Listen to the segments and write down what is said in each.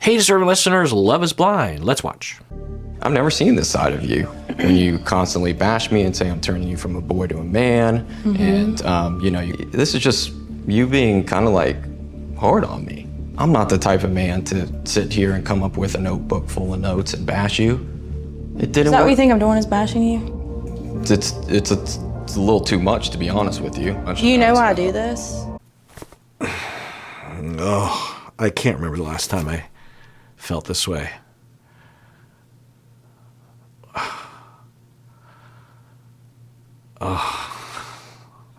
Hey, deserving listeners, Love is Blind. Let's watch. I've never seen this side of you when you constantly bash me and say I'm turning you from a boy to a man. And, this is just you being kind of like hard on me. I'm not the type of man to sit here and come up with a notebook full of notes and bash you. It didn't Is that work. what you think I'm doing, is bashing you? It's a little too much, to be honest with you. Do you know why I do this? Oh, I can't remember the last time I felt this way. Oh,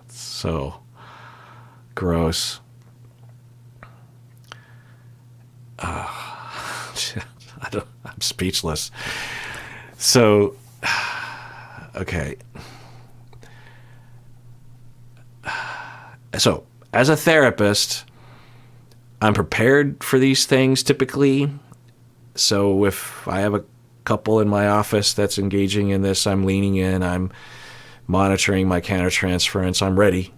it's so gross. I'm speechless. So, okay. So, as a therapist, I'm prepared for these things typically. So if I have a couple in my office that's engaging in this, I'm leaning in, I'm monitoring my countertransference, I'm ready.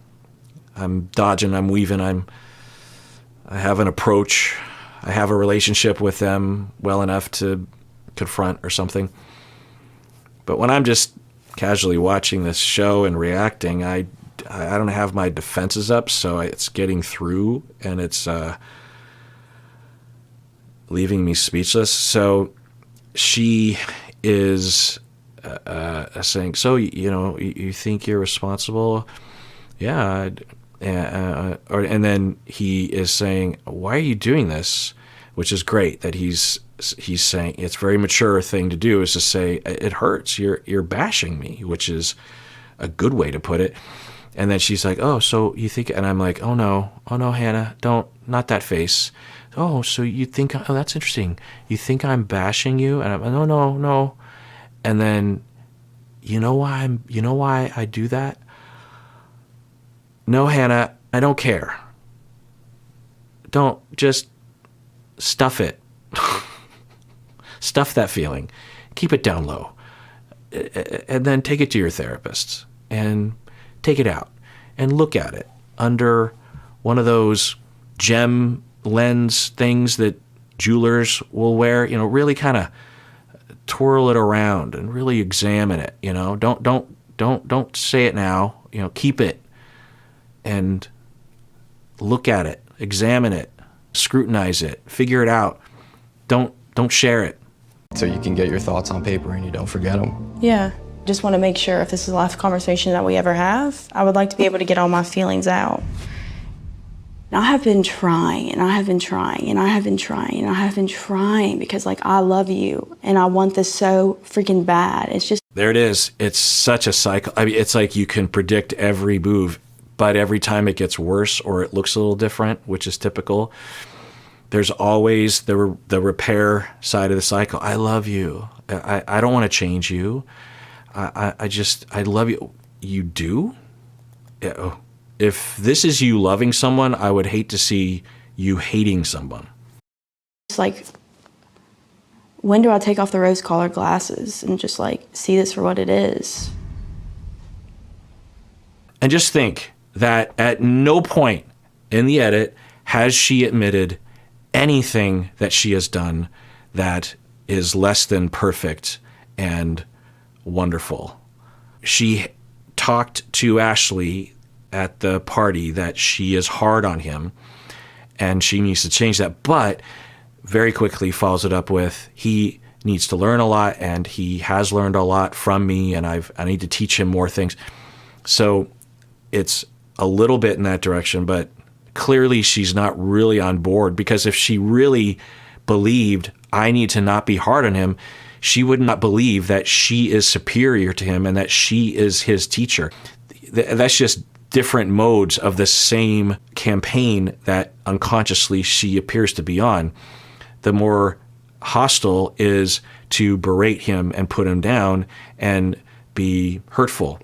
I'm dodging, I'm weaving, I have an approach. I have a relationship with them well enough to confront or something. But when I'm just casually watching this show and reacting, I don't have my defenses up, so it's getting through, and it's leaving me speechless. So she is saying, so, you think you're responsible? Yeah. And then he is saying, why are you doing this? Which is great that he's saying, it's a very mature thing to do, is to say, it hurts. You're bashing me, which is a good way to put it. And then she's like, oh, so you think, and I'm like, oh no, Hannah, not that face. Oh, so you think, oh, that's interesting. You think I'm bashing you? And I'm, no. And then, you know why I do that? No, Hannah, I don't care. Don't, just stuff it. Stuff that feeling. Keep it down low. And then take it to your therapist and take it out and look at it under one of those gem lens things that jewelers will wear. Really kind of twirl it around and really examine it. Don't say it now. Keep it and look at it, examine it, scrutinize it, figure it out. Don't share it. So you can get your thoughts on paper and you don't forget them. Yeah. Just want to make sure if this is the last conversation that we ever have, I would like to be able to get all my feelings out. And I have been trying, and I have been trying, and I have been trying, and I have been trying because, I love you, and I want this so freaking bad. It's just... There it is. It's such a cycle. I mean, it's like you can predict every move, but every time it gets worse or it looks a little different, which is typical, there's always the repair side of the cycle. I love you. I don't want to change you. I love you. You do? Yeah. If this is you loving someone, I would hate to see you hating someone. It's like, when do I take off the rose-colored glasses and just see this for what it is? And just think that at no point in the edit has she admitted anything that she has done that is less than perfect and wonderful. She talked to Ashley at the party that she is hard on him and she needs to change that, but very quickly follows it up with, he needs to learn a lot and he has learned a lot from me and I need to teach him more things. So it's a little bit in that direction, but clearly she's not really on board, because if she really believed I need to not be hard on him, she would not believe that she is superior to him and that she is his teacher. That's just different modes of the same campaign that unconsciously she appears to be on. The more hostile is to berate him and put him down and be hurtful.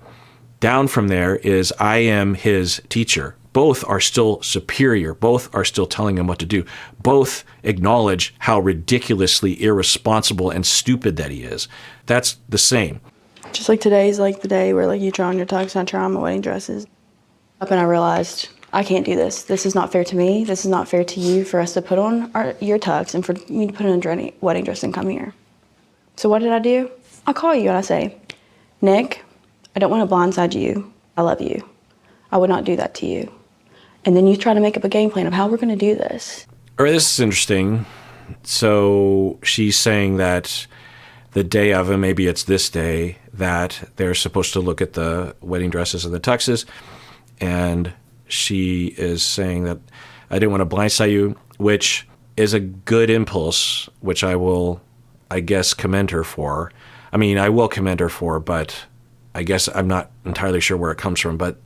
Down from there is I am his teacher. Both are still superior. Both are still telling him what to do. Both acknowledge how ridiculously irresponsible and stupid that he is. That's the same. Just like today's the day where you try on your tux and I try on my wedding dresses. Up and I realized I can't do this. This is not fair to me. This is not fair to you for us to put on your tux and for me to put on a wedding dress and come here. So what did I do? I call you and I say, Nick, I don't want to blindside you. I love you. I would not do that to you. And then you try to make up a game plan of how we're going to do this. All right, this is interesting. So she's saying that the day of, and maybe it's this day, that they're supposed to look at the wedding dresses and the tuxes. And she is saying that I didn't want to blindside you, which is a good impulse, which I will, I guess, commend her for. I mean, I will commend her for, but I guess I'm not entirely sure where it comes from. But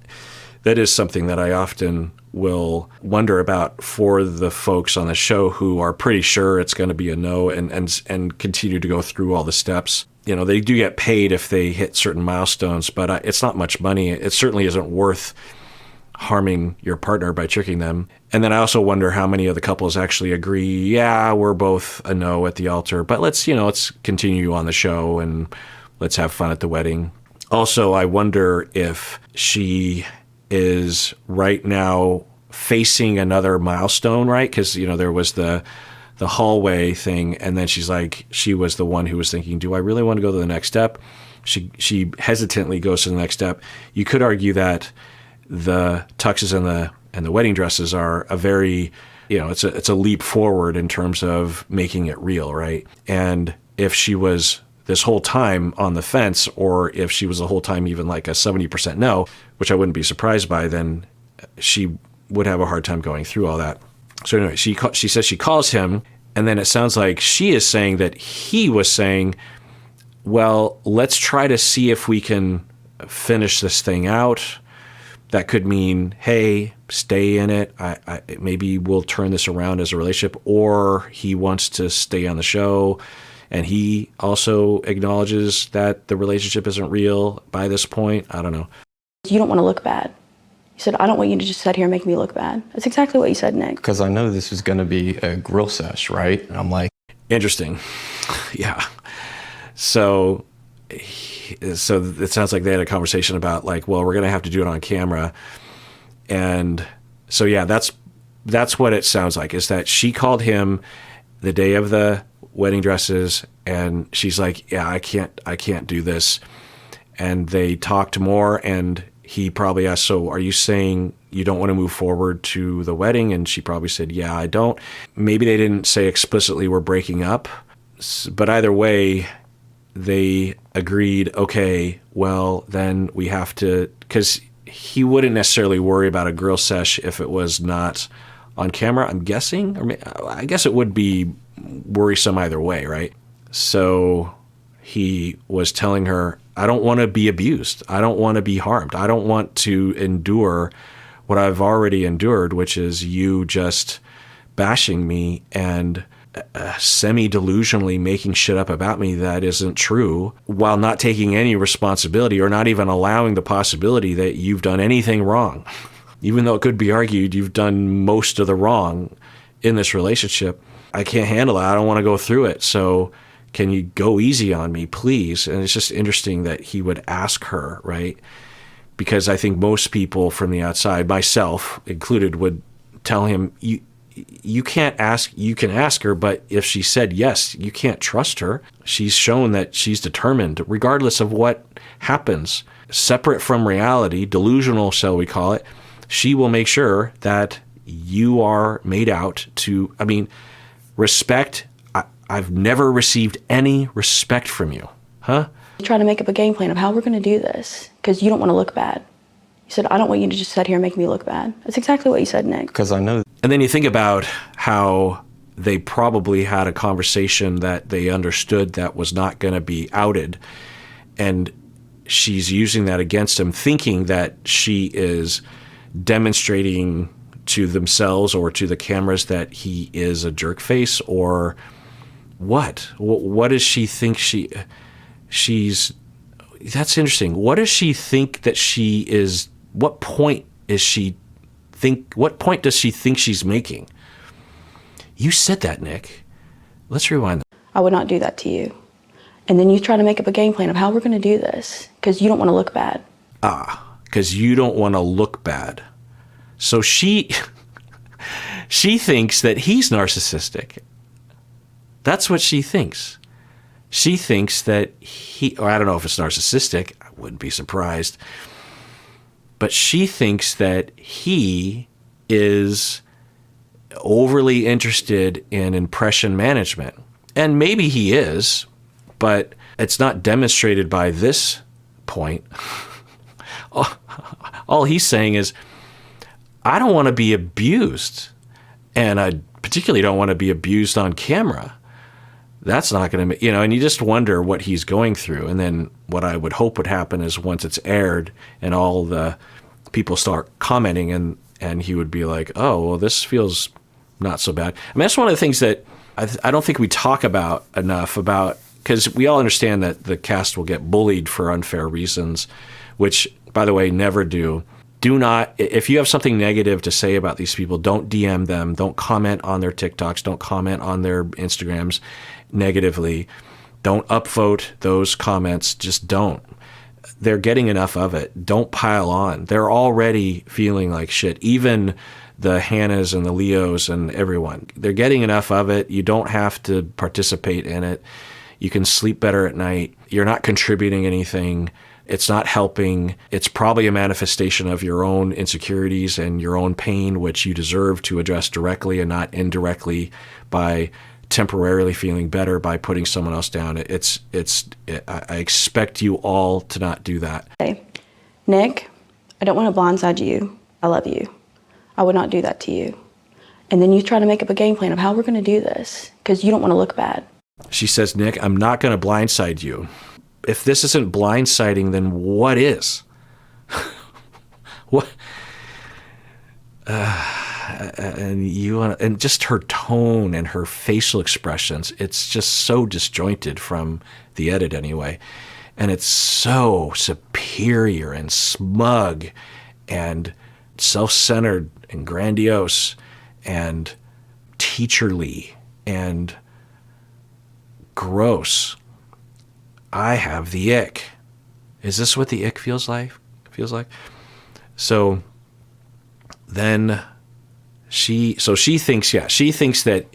that is something that I often will wonder about for the folks on the show who are pretty sure it's going to be a no and continue to go through all the steps. You know, they do get paid if they hit certain milestones, but it's not much money. It certainly isn't worth harming your partner by tricking them. And then I also wonder how many of the couples actually agree, yeah, we're both a no at the altar, but let's continue on the show and let's have fun at the wedding. Also, I wonder if she is right now facing another milestone, right? Because, there was the hallway thing, and then she was the one who was thinking, do I really want to go to the next step? She hesitantly goes to the next step. You could argue that the tuxes and the wedding dresses are a very, it's a leap forward in terms of making it real, right? And if she was this whole time on the fence, or if she was the whole time even like a 70% no, which I wouldn't be surprised by, then she would have a hard time going through all that. So anyway, she says she calls him, and then it sounds like she is saying that he was saying, well, let's try to see if we can finish this thing out. That could mean, hey, stay in it. Maybe we'll turn this around as a relationship, or he wants to stay on the show. And he also acknowledges that the relationship isn't real by this point. I don't know. You don't want to look bad. You said, I don't want you to just sit here and make me look bad. That's exactly what you said, Nick. Because I know this was going to be a grill sesh, right? And I'm like, interesting. Yeah. So it sounds like they had a conversation about like, well, we're going to have to do it on camera. And so, yeah, that's what it sounds like, is that she called him the day of the wedding dresses, and she's like, yeah, I can't do this. And they talked more, and he probably asked, so are you saying you don't want to move forward to the wedding? And she probably said, yeah, I don't. Maybe they didn't say explicitly we're breaking up, but either way, they agreed, okay, well, then we have to, because he wouldn't necessarily worry about a grill sesh if it was not on camera, I'm guessing. Or I guess it would be worrisome either way, right? So he was telling her, I don't want to be abused. I don't want to be harmed. I don't want to endure what I've already endured, which is you just bashing me and semi-delusionally making shit up about me that isn't true, while not taking any responsibility or not even allowing the possibility that you've done anything wrong. Even though it could be argued you've done most of the wrong in this relationship. I can't handle it. I don't want to go through it. So can you go easy on me, please? And it's just interesting that he would ask her, right? Because I think most people from the outside, myself included, would tell him, you can't ask, you can ask her, but if she said yes, you can't trust her. She's shown that she's determined, regardless of what happens, separate from reality, delusional, shall we call it, she will make sure that you are made out to, respect. I've never received any respect from you. Huh? You try to make up a game plan of how we're going to do this because you don't want to look bad. You said, I don't want you to just sit here and make me look bad. That's exactly what you said, Nick. Because I know. And then you think about how they probably had a conversation that they understood that was not going to be outed. And she's using that against him, thinking that she is demonstrating to themselves or to the cameras that he is a jerk face, or what? What does she think she's... That's interesting. What does she think that she is... What point does she think she's making? You said that, Nick. Let's rewind that. I would not do that to you. And then you try to make up a game plan of how we're going to do this because you don't want to look bad. Because you don't want to look bad. So she thinks that he's narcissistic. That's what she thinks. She thinks that or I don't know if it's narcissistic. I wouldn't be surprised. But she thinks that he is overly interested in impression management. And maybe he is, but it's not demonstrated by this point. All he's saying is, I don't want to be abused. And I particularly don't want to be abused on camera. That's not going to, and you just wonder what he's going through. And then what I would hope would happen is once it's aired and all the people start commenting and he would be like, oh, well, this feels not so bad. I mean, that's one of the things that I don't think we talk about enough about, because we all understand that the cast will get bullied for unfair reasons, which, by the way, never do. Do not, if you have something negative to say about these people, don't DM them, don't comment on their TikToks, don't comment on their Instagrams negatively. Don't upvote those comments, just don't. They're getting enough of it. Don't pile on. They're already feeling like shit. Even the Hannahs and the Leos and everyone. They're getting enough of it. You don't have to participate in it. You can sleep better at night. You're not contributing anything. It's not helping. It's probably a manifestation of your own insecurities and your own pain, which you deserve to address directly and not indirectly by temporarily feeling better by putting someone else down. I expect you all to not do that. Hey, Nick, I don't want to blindside you. I love you. I would not do that to you. And then you try to make up a game plan of how we're going to do this because you don't want to look bad. She says, Nick, I'm not going to blindside you. If this isn't blindsiding, then what is? What? And just her tone and her facial expressions, it's just so disjointed from the edit anyway. And it's so superior and smug and self-centered and grandiose and teacherly and gross. I have the ick. Is this what the ick feels like? So then she thinks that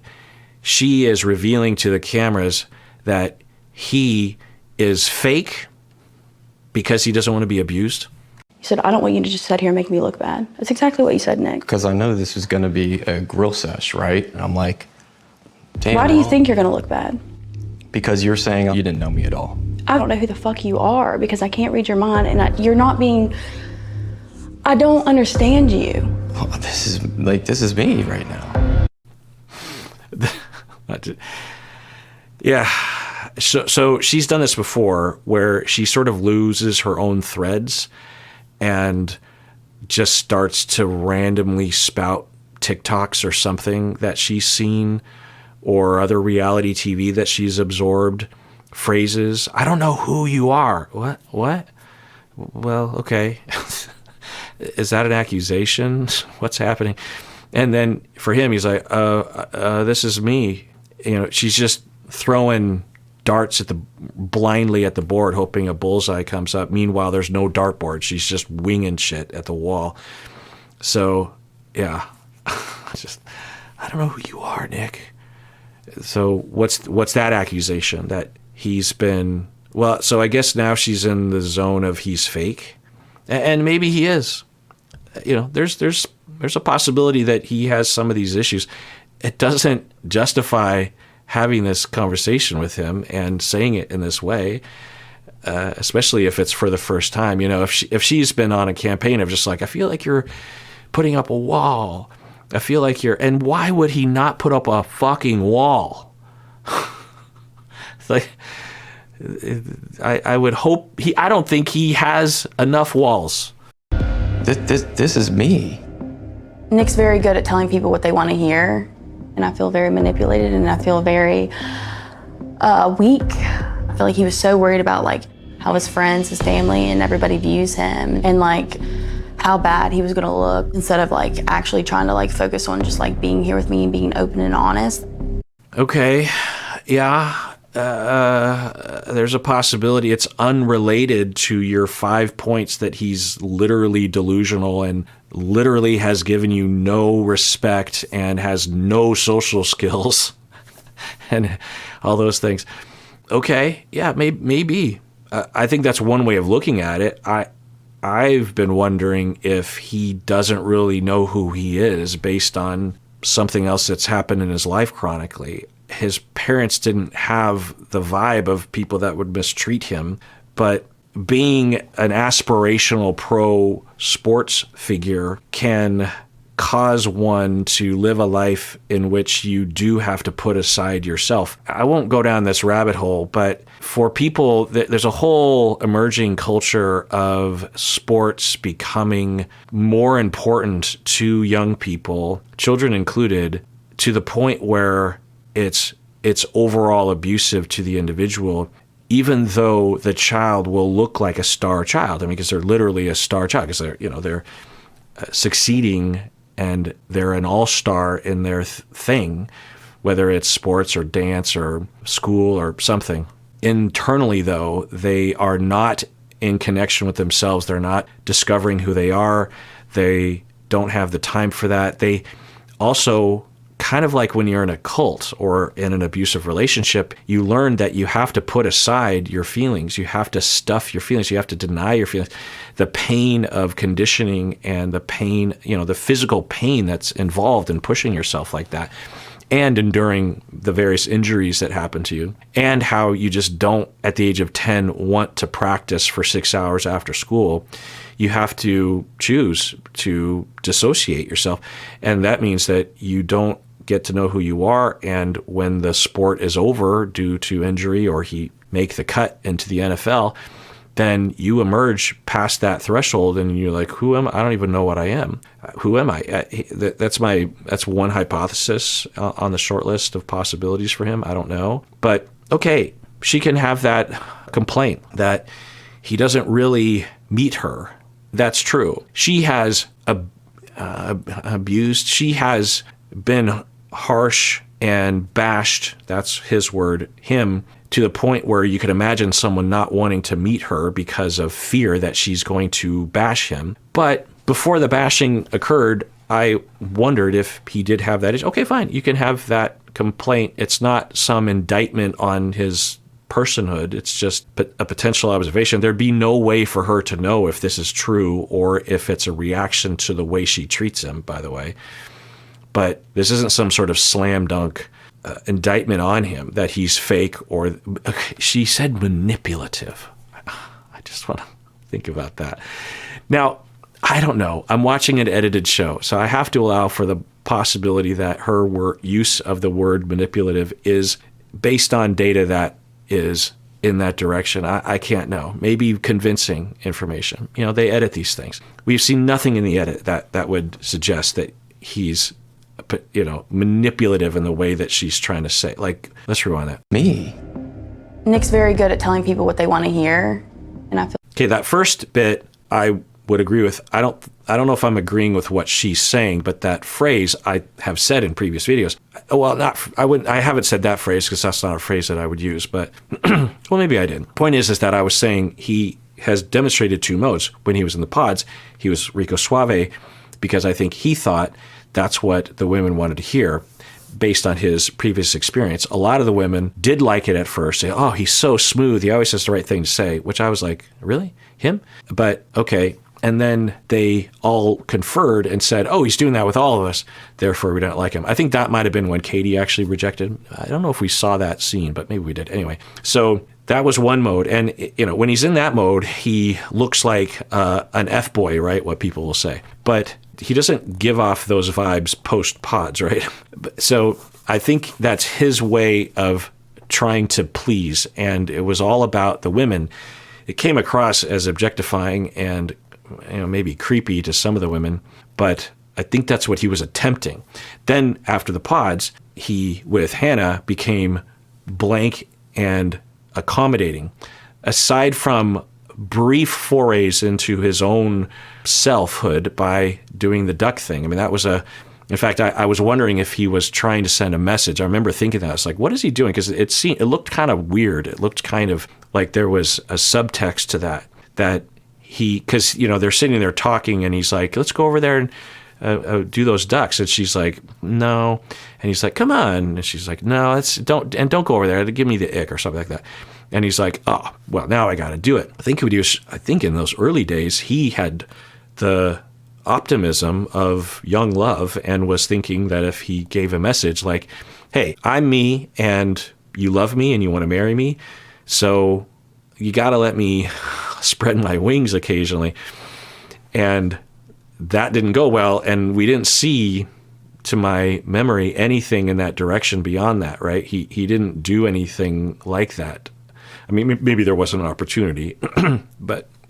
she is revealing to the cameras that he is fake because he doesn't want to be abused. You said, I don't want you to just sit here and make me look bad. That's exactly what you said, Nick. Because I know this was going to be a grill sesh, right? And I'm like, damn. Why do you think you're going to look bad? Because you're saying you didn't know me at all. I don't know who the fuck you are because I can't read your mind and you're not being, I don't understand you. Oh, this is me right now. Yeah. So she's done this before where she sort of loses her own threads and just starts to randomly spout TikToks or something that she's seen or other reality TV that she's absorbed, phrases. I don't know who you are. What? Well, okay. Is that an accusation? What's happening? And then for him, he's like, this is me. She's just throwing darts blindly at the board, hoping a bullseye comes up. Meanwhile, there's no dartboard. She's just winging shit at the wall. So, yeah. I don't know who you are, Nick. So what's that accusation? That he's been, well, so I guess now she's in the zone of he's fake. And maybe he is. There's a possibility that he has some of these issues. It doesn't justify having this conversation with him and saying it in this way, especially if it's for the first time. If she's been on a campaign of just like, I feel like you're putting up a wall. I feel like and why would he not put up a fucking wall? It's like, I would hope I don't think he has enough walls. This is me. Nick's very good at telling people what they want to hear, and I feel very manipulated, and I feel very weak. I feel like he was so worried about like how his friends, his family, and everybody views him, and like how bad he was gonna look, instead of like actually trying to like focus on just like being here with me and being open and honest. Okay, yeah. there's a possibility it's unrelated to your 5 points that he's literally delusional and literally has given you no respect and has no social skills and all those things. Okay, yeah, maybe. I think that's one way of looking at it. I've been wondering if he doesn't really know who he is based on something else that's happened in his life chronically. His parents didn't have the vibe of people that would mistreat him, but being an aspirational pro sports figure can cause one to live a life in which you do have to put aside yourself. I won't go down this rabbit hole, but for people, there's a whole emerging culture of sports becoming more important to young people, children included, to the point where it's overall abusive to the individual, even though the child will look like a star child. I mean, because they're literally a star child, because they're succeeding and they're an all-star in their thing, whether it's sports or dance or school or something. Internally, though, they are not in connection with themselves. They're not discovering who they are. They don't have the time for that. They also, kind of like when you're in a cult or in an abusive relationship, you learn that you have to put aside your feelings. You have to stuff your feelings. You have to deny your feelings. The pain of conditioning and the pain, the physical pain that's involved in pushing yourself like that and enduring the various injuries that happen to you, and how you just don't, at the age of 10, want to practice for 6 hours after school. You have to choose to dissociate yourself. And that means that you don't get to know who you are. And when the sport is over due to injury or he make the cut into the NFL, then you emerge past that threshold and you're like, who am I? I don't even know what I am. Who am I? That's one hypothesis on the short list of possibilities for him. I don't know. But okay, she can have that complaint that he doesn't really meet her. That's true. She has abused. She has been harsh and bashed, that's his word, him, to the point where you could imagine someone not wanting to meet her because of fear that she's going to bash him. But before the bashing occurred, I wondered if he did have that issue. Okay, fine. You can have that complaint. It's not some indictment on his personhood. It's just a potential observation. There'd be no way for her to know if this is true or if it's a reaction to the way she treats him, by the way. But this isn't some sort of slam dunk indictment on him that he's fake or she said manipulative. I just want to think about that. Now, I don't know. I'm watching an edited show, so I have to allow for the possibility that her use of the word manipulative is based on data that is in that direction. I can't know. Maybe convincing information. They edit these things. We've seen nothing in the edit that would suggest that he's manipulative in the way that she's trying to say. Like, let's rewind that. Me? Nick's very good at telling people what they want to hear, and I feel. Okay, that first bit I would agree with. I don't know if I'm agreeing with what she's saying, but that phrase I have said in previous videos. Well, I haven't said that phrase because that's not a phrase that I would use, but well, maybe I did. Point is that I was saying he has demonstrated two modes. When he was in the pods, he was Rico Suave because I think he thought that's what the women wanted to hear based on his previous experience. A lot of the women did like it at first, say, oh, he's so smooth. He always has the right thing to say, which I was like, really? Him? But okay. And then they all conferred and said, oh, he's doing that with all of us. Therefore, we don't like him. I think that might have been when Katie actually rejected. I don't know if we saw that scene, but maybe we did. Anyway, so that was one mode. And, when he's in that mode, he looks like an F-boy, right? What people will say. But he doesn't give off those vibes post-pods, right? So I think that's his way of trying to please. And it was all about the women. It came across as objectifying and maybe creepy to some of the women, but I think that's what he was attempting. Then after the pods, he, with Hannah, became blank and accommodating. Aside from brief forays into his own selfhood by doing the duck thing. I mean, that was In fact, I was wondering if he was trying to send a message. I remember thinking that. I was like, what is he doing? Because it looked kind of weird. It looked kind of like there was a subtext to that because, they're sitting there talking and he's like, let's go over there and do those ducks. And she's like, no. And he's like, come on. And she's like, no, don't go over there. Give me the ick or something like that. And he's like, oh, well, now I got to do it. I think in those early days, he had the optimism of young love and was thinking that if he gave a message like, hey, I'm me and you love me and you want to marry me, so you got to let me spread my wings occasionally. And that didn't go well, and we didn't see, to my memory, anything in that direction beyond that, right? He didn't do anything like that. I mean, maybe there wasn't an opportunity, and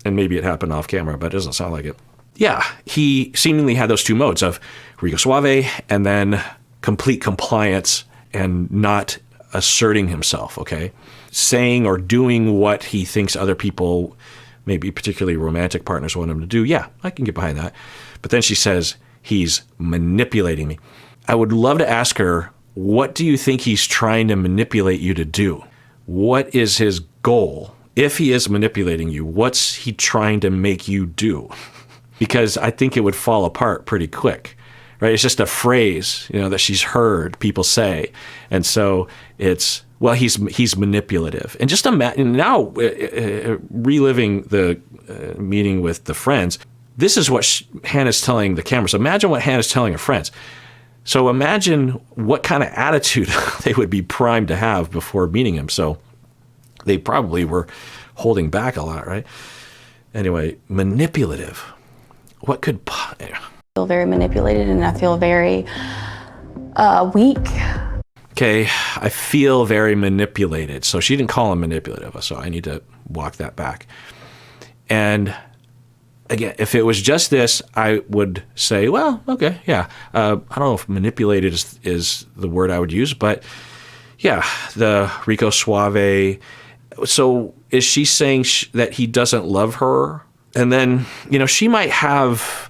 maybe it happened off camera, but it doesn't sound like it. Yeah, he seemingly had those two modes of Rico Suave and then complete compliance and not asserting himself, okay? Saying or doing what he thinks other people, maybe particularly romantic partners, want him to do. Yeah, I can get behind that. But then she says, he's manipulating me. I would love to ask her, what do you think he's trying to manipulate you to do? What is his goal? If he is manipulating you, what's he trying to make you do? Because I think it would fall apart pretty quick, right? It's just a phrase, that she's heard people say. And so it's, well, he's manipulative. And just imagine now, reliving the meeting with the friends, this is what Hannah's telling the camera. So imagine what Hannah's telling her friends. So imagine what kind of attitude they would be primed to have before meeting him. So they probably were holding back a lot, right? Anyway, manipulative. What could... I feel very manipulated and I feel very weak. Okay, I feel very manipulated. So she didn't call him manipulative, so I need to walk that back. And again, if it was just this, I would say, well, okay, yeah. I don't know if manipulated is the word I would use, but yeah, the Rico Suave. So is she saying that he doesn't love her? And then, she might have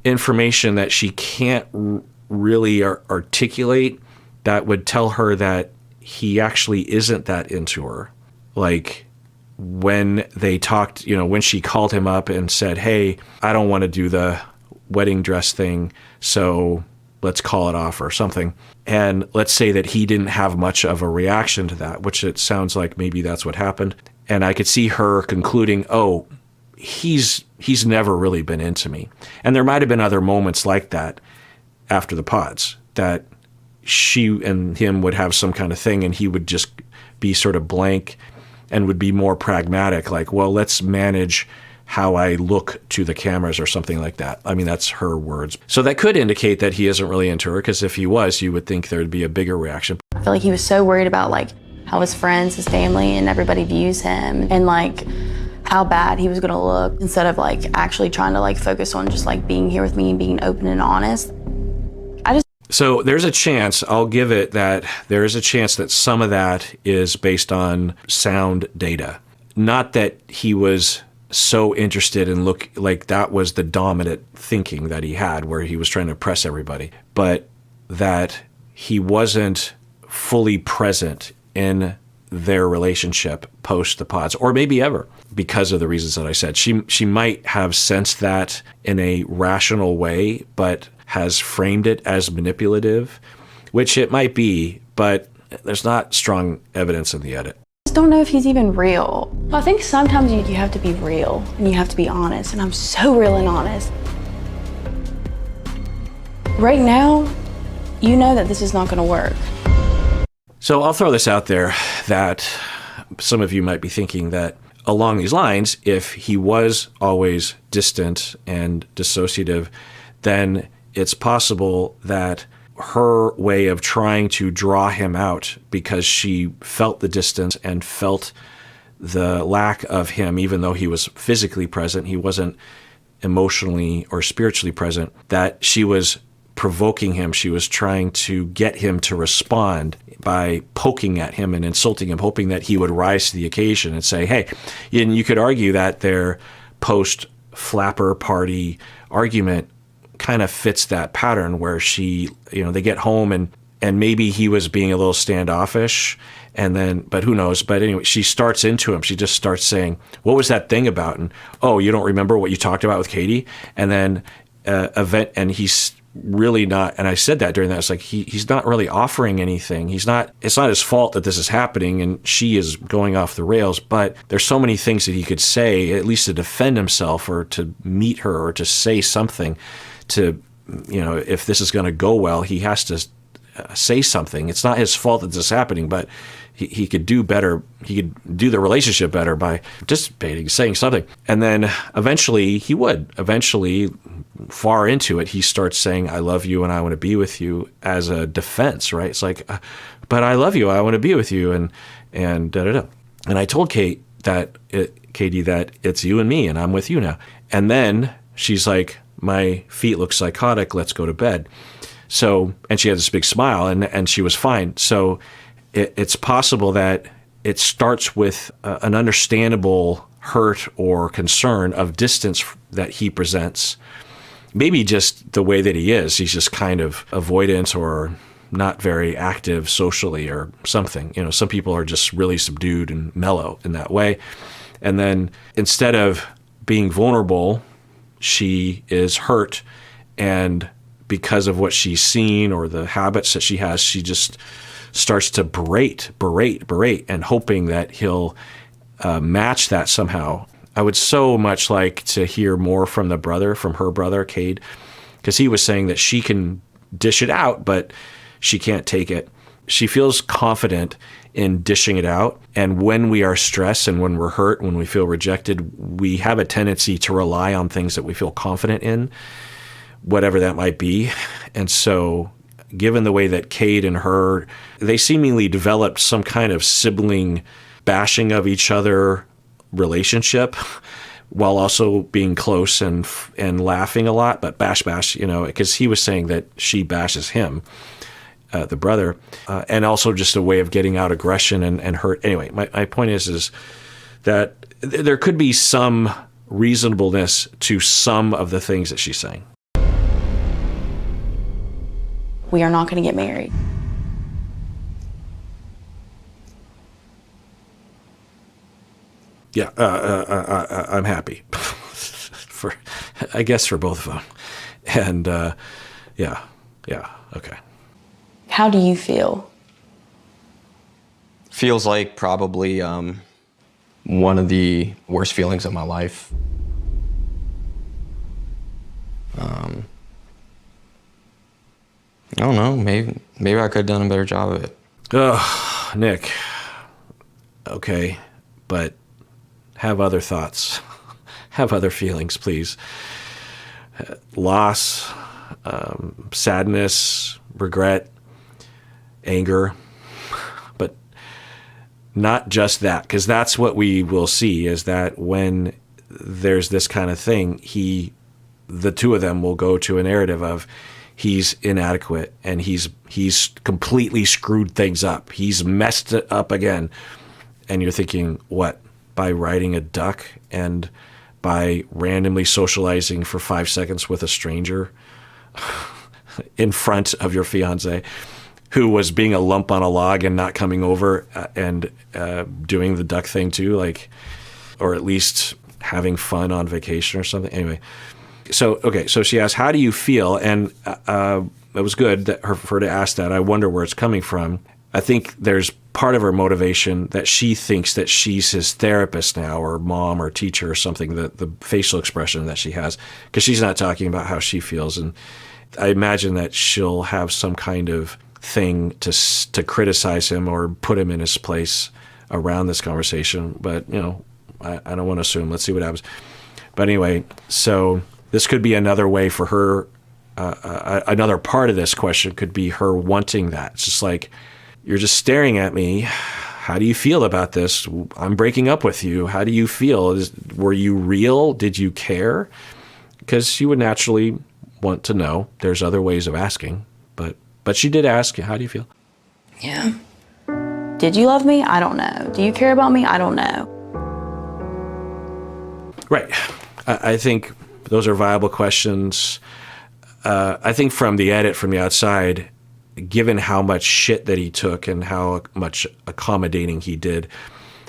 information that she can't really articulate that would tell her that he actually isn't that into her. Like when they talked, when she called him up and said, hey, I don't want to do the wedding dress thing, so let's call it off or something. And let's say that he didn't have much of a reaction to that, which it sounds like maybe that's what happened. And I could see her concluding, oh, he's never really been into me. And there might have been other moments like that after the pods that she and him would have some kind of thing and he would just be sort of blank and would be more pragmatic, like, well, let's manage how I look to the cameras or something like that. I mean, that's her words. So that could indicate that he isn't really into her, because if he was, you would think there'd be a bigger reaction. I feel like he was so worried about how his friends, his family, and everybody views him, and how bad he was gonna look, instead of actually trying to focus on just being here with me and being open and honest. So there's a chance, I'll give it that, there is a chance that some of that is based on sound data. Not that he was so interested in look like that was the dominant thinking that he had, where he was trying to impress everybody, but that he wasn't fully present in their relationship post the pods, or maybe ever, because of the reasons that I said. She might have sensed that in a rational way, but has framed it as manipulative, which it might be, but there's not strong evidence in the edit. I just don't know if he's even real. I think sometimes you have to be real and you have to be honest, and I'm so real and honest. Right now, you know that this is not gonna work. So I'll throw this out there that some of you might be thinking that along these lines, if he was always distant and dissociative, then it's possible that her way of trying to draw him out, because she felt the distance and felt the lack of him, even though he was physically present, he wasn't emotionally or spiritually present, that she was provoking him. She was trying to get him to respond by poking at him and insulting him, hoping that he would rise to the occasion and say, hey, and you could argue that their post-flapper party argument kind of fits that pattern where they get home and maybe he was being a little standoffish, and then, but who knows? But anyway, she starts into him. She just starts saying, "What was that thing about?" And, "Oh, you don't remember what you talked about with Katie?" And then and he's really not. And I said that during that. It's like he's not really offering anything. It's not his fault that this is happening, and she is going off the rails. But there's so many things that he could say, at least to defend himself or to meet her or to say something. To, if this is going to go well, he has to say something. It's not his fault that this is happening, but he could do better. He could do the relationship better by participating, saying something. And then eventually, far into it, he starts saying, "I love you and I want to be with you," as a defense, right? It's like, "But I love you, I want to be with you," and da-da-da. And I told Katie that it's you and me, and I'm with you now. And then she's like, "My feet look psychotic, let's go to bed." So, and she had this big smile, and she was fine. So it's possible that it starts with an understandable hurt or concern of distance that he presents. Maybe just the way that he is. He's just kind of avoidant or not very active socially or something. Some people are just really subdued and mellow in that way. And then instead of being vulnerable, she is hurt, and because of what she's seen or the habits that she has, she just starts to berate, and hoping that he'll match that somehow. I would so much like to hear more from her brother, Cade, because he was saying that she can dish it out, but she can't take it. She feels confident in dishing it out. And when we are stressed and when we're hurt, when we feel rejected, we have a tendency to rely on things that we feel confident in, whatever that might be. And so given the way that Cade and her, they seemingly developed some kind of sibling bashing of each other relationship while also being close and laughing a lot, but bash, because he was saying that she bashes him, the brother, and also just a way of getting out aggression and hurt. Anyway, my point is that there could be some reasonableness to some of the things that she's saying. We are not going to get married. Yeah, I'm happy I guess for both of them. And yeah, okay. How do you feel? Feels like probably one of the worst feelings of my life. I don't know, maybe I could have done a better job of it. Oh, Nick. Okay, but have other thoughts. Have other feelings, please. Loss, sadness, regret, anger, but not just that, because that's what we will see, is that when there's this kind of thing, the two of them will go to a narrative of he's inadequate and he's completely screwed things up. He's messed it up again. And you're thinking, what? By riding a duck and by randomly socializing for 5 seconds with a stranger in front of your fiance, who was being a lump on a log and not coming over and doing the duck thing too, or at least having fun on vacation or something. Anyway, so she asked, "How do you feel?" And it was good for her to ask that. I wonder where it's coming from. I think there's part of her motivation that she thinks that she's his therapist now, or mom or teacher or something, the facial expression that she has, because she's not talking about how she feels. And I imagine that she'll have some kind of thing to criticize him or put him in his place around this conversation. But, I don't want to assume. Let's see what happens. But anyway, so this could be another way for her. Another part of this question could be her wanting that. It's just like, you're just staring at me. How do you feel about this? I'm breaking up with you. How do you feel? Were you real? Did you care? Because you would naturally want to know. There's other ways of asking. But she did ask, how do you feel? Yeah. Did you love me? I don't know. Do you care about me? I don't know. Right. I think those are viable questions. I think from the edit from the outside, given how much shit that he took and how much accommodating he did,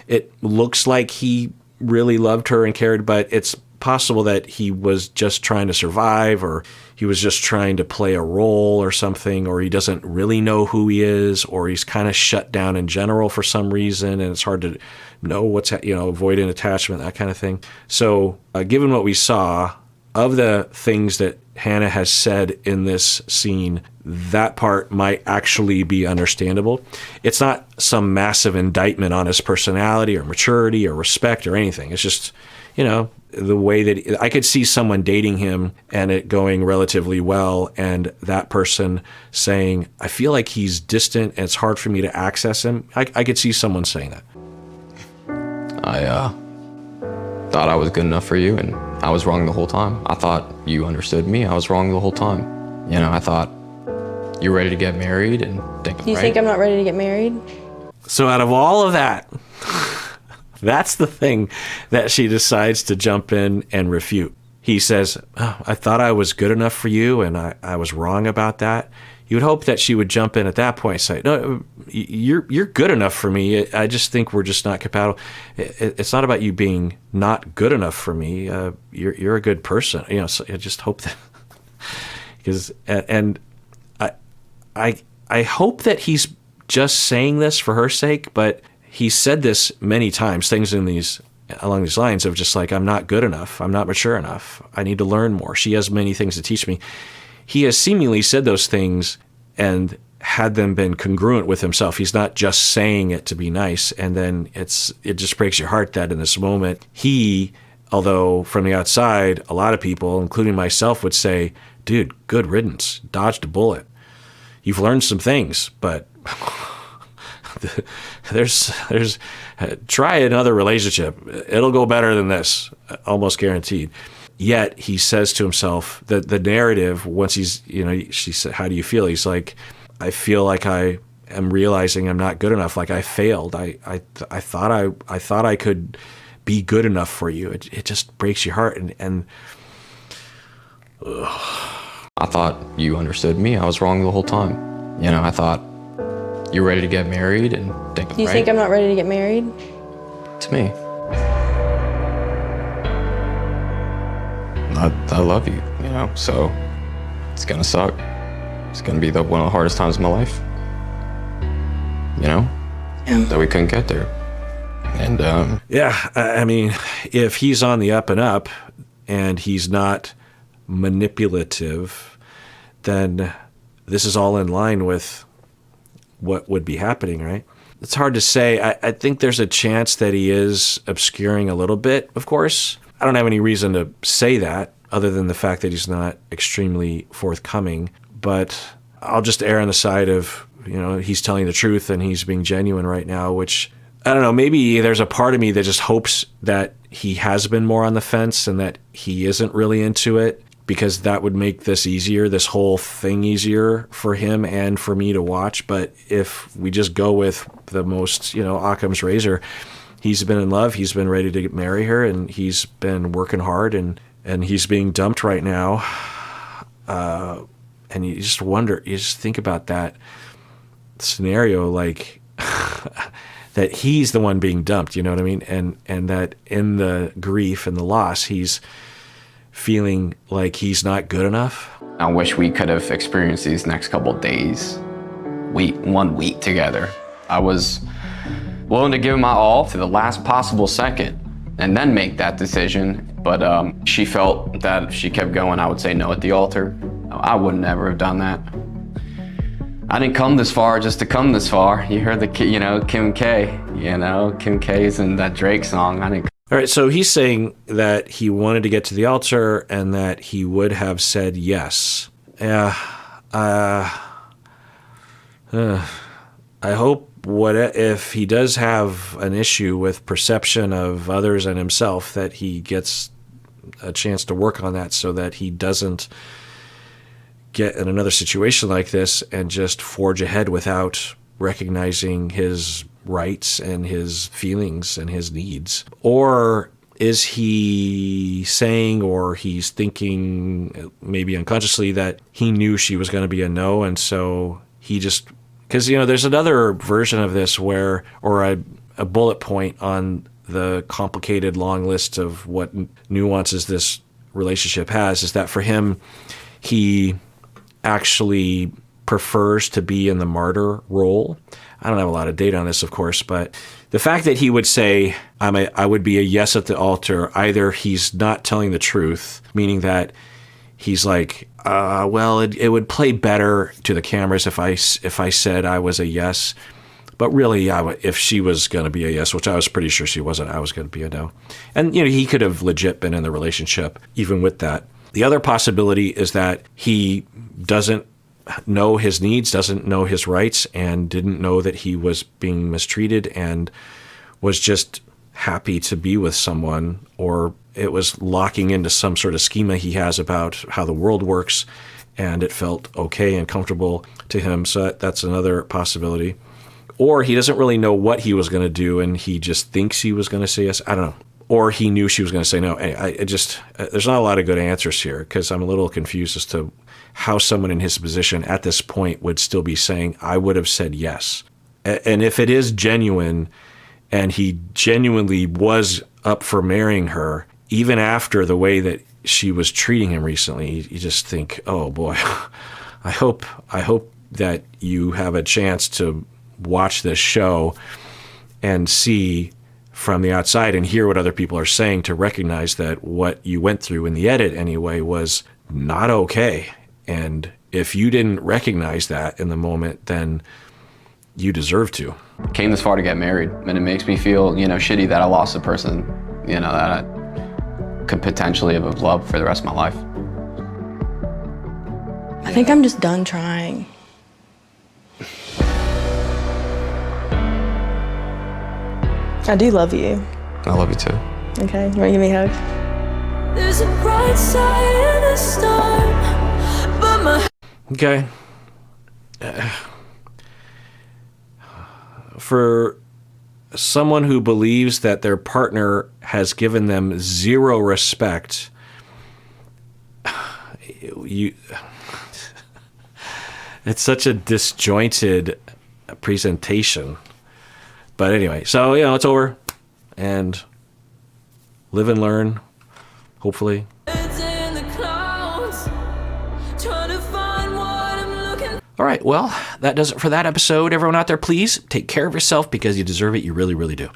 it looks like he really loved her and cared, but it's possible that he was just trying to survive, or he was just trying to play a role or something, or he doesn't really know who he is, or he's kind of shut down in general for some reason, and it's hard to know what's, avoidant attachment, that kind of thing. So given what we saw, of the things that Hannah has said in this scene, that part might actually be understandable. It's not some massive indictment on his personality or maturity or respect or anything. It's just, the way that I could see someone dating him and it going relatively well, and that person saying, I feel like he's distant and it's hard for me to access him. I could see someone saying that. I thought I was good enough for you, and I was wrong the whole time. I thought you understood me. I was wrong the whole time. I thought you were ready to get married, and Do you think I'm not ready to get married? So out of all of that, that's the thing that she decides to jump in and refute. He says, I thought I was good enough for you, and I was wrong about that. You would hope that she would jump in at that point and say, no, you're good enough for me. I just think we're just not compatible. It's not about you being not good enough for me. You're a good person. So I just hope that, because, and I hope that he's just saying this for her sake, but he said this many times, things along these lines of just like, I'm not good enough. I'm not mature enough. I need to learn more. She has many things to teach me. He has seemingly said those things and had them been congruent with himself. He's not just saying it to be nice. And then it just breaks your heart that in this moment, although from the outside, a lot of people, including myself, would say, dude, good riddance, dodged a bullet. You've learned some things, but there's try another relationship. It'll go better than this, almost guaranteed. Yet he says to himself that the narrative, once she said, how do you feel? He's like, I feel like I am realizing I'm not good enough. Like I failed. I thought I could be good enough for you. It just breaks your heart. And I thought you understood me. I was wrong the whole time. I thought you were ready to get married, and Do you think I'm not ready to get married? To me. I love you, so it's gonna suck. It's gonna be one of the hardest times of my life, that we couldn't get there. And I mean, if he's on the up and up and he's not manipulative, then this is all in line with what would be happening, right? It's hard to say. I think there's a chance that he is obscuring a little bit, of course. I don't have any reason to say that other than the fact that he's not extremely forthcoming. But I'll just err on the side of, he's telling the truth and he's being genuine right now, which, I don't know, maybe there's a part of me that just hopes that he has been more on the fence and that he isn't really into it, because that would make this whole thing easier for him and for me to watch. But if we just go with the most, Occam's razor, he's been in love, he's been ready to marry her, and he's been working hard, and he's being dumped right now. And you just think about that scenario, like that he's the one being dumped, you know what I mean? And that in the grief and the loss, he's feeling like he's not good enough. I wish we could have experienced these next couple of days, 1 week together. I was willing to give my all to the last possible second and then make that decision. But she felt that if she kept going, I would say no at the altar. I would never have done that. I didn't come this far just to come this far. You heard Kim K, Kim K's in that Drake song. All right, so he's saying that he wanted to get to the altar and that he would have said yes. Yeah, I hope if he does have an issue with perception of others and himself, that he gets a chance to work on that so that he doesn't get in another situation like this and just forge ahead without recognizing his rights and his feelings and his needs. Or is he saying, or he's thinking maybe unconsciously, that he knew she was going to be a no, and so he just, because there's another version of this where, or a bullet point on the complicated long list of what nuances this relationship has, is that for him, he actually prefers to be in the martyr role. I don't have a lot of data on this, of course, but the fact that he would say, I would be a yes at the altar, either he's not telling the truth, meaning that he's like, well, it would play better to the cameras if I said I was a yes. But really, if she was going to be a yes, which I was pretty sure she wasn't, I was going to be a no. And, he could have legit been in the relationship even with that. The other possibility is that he doesn't know his needs, doesn't know his rights, and didn't know that he was being mistreated and was just happy to be with someone, or it was locking into some sort of schema he has about how the world works, and it felt okay and comfortable to him. So that's another possibility. Or he doesn't really know what he was going to do, and he just thinks he was going to say yes. I don't know. Or he knew she was going to say no. There's not a lot of good answers here, because I'm a little confused as to how someone in his position at this point would still be saying, I would have said yes. And if it is genuine, and he genuinely was up for marrying her, even after the way that she was treating him recently, you just think, oh boy, I hope that you have a chance to watch this show and see from the outside and hear what other people are saying, to recognize that what you went through in the edit anyway was not okay. And if you didn't recognize that in the moment, then you deserve to. Came this far to get married, and it makes me feel, shitty that I lost a person, that I could potentially have loved for the rest of my life. I think I'm just done trying. I do love you. I love you too. Okay, you want to give me a hug? There's a bright side in the storm, but my... Okay. For someone who believes that their partner has given them zero respect, it's such a disjointed presentation. But anyway, so, it's over, and live and learn, hopefully. All right, well, that does it for that episode. Everyone out there, please take care of yourself, because you deserve it. You really, really do.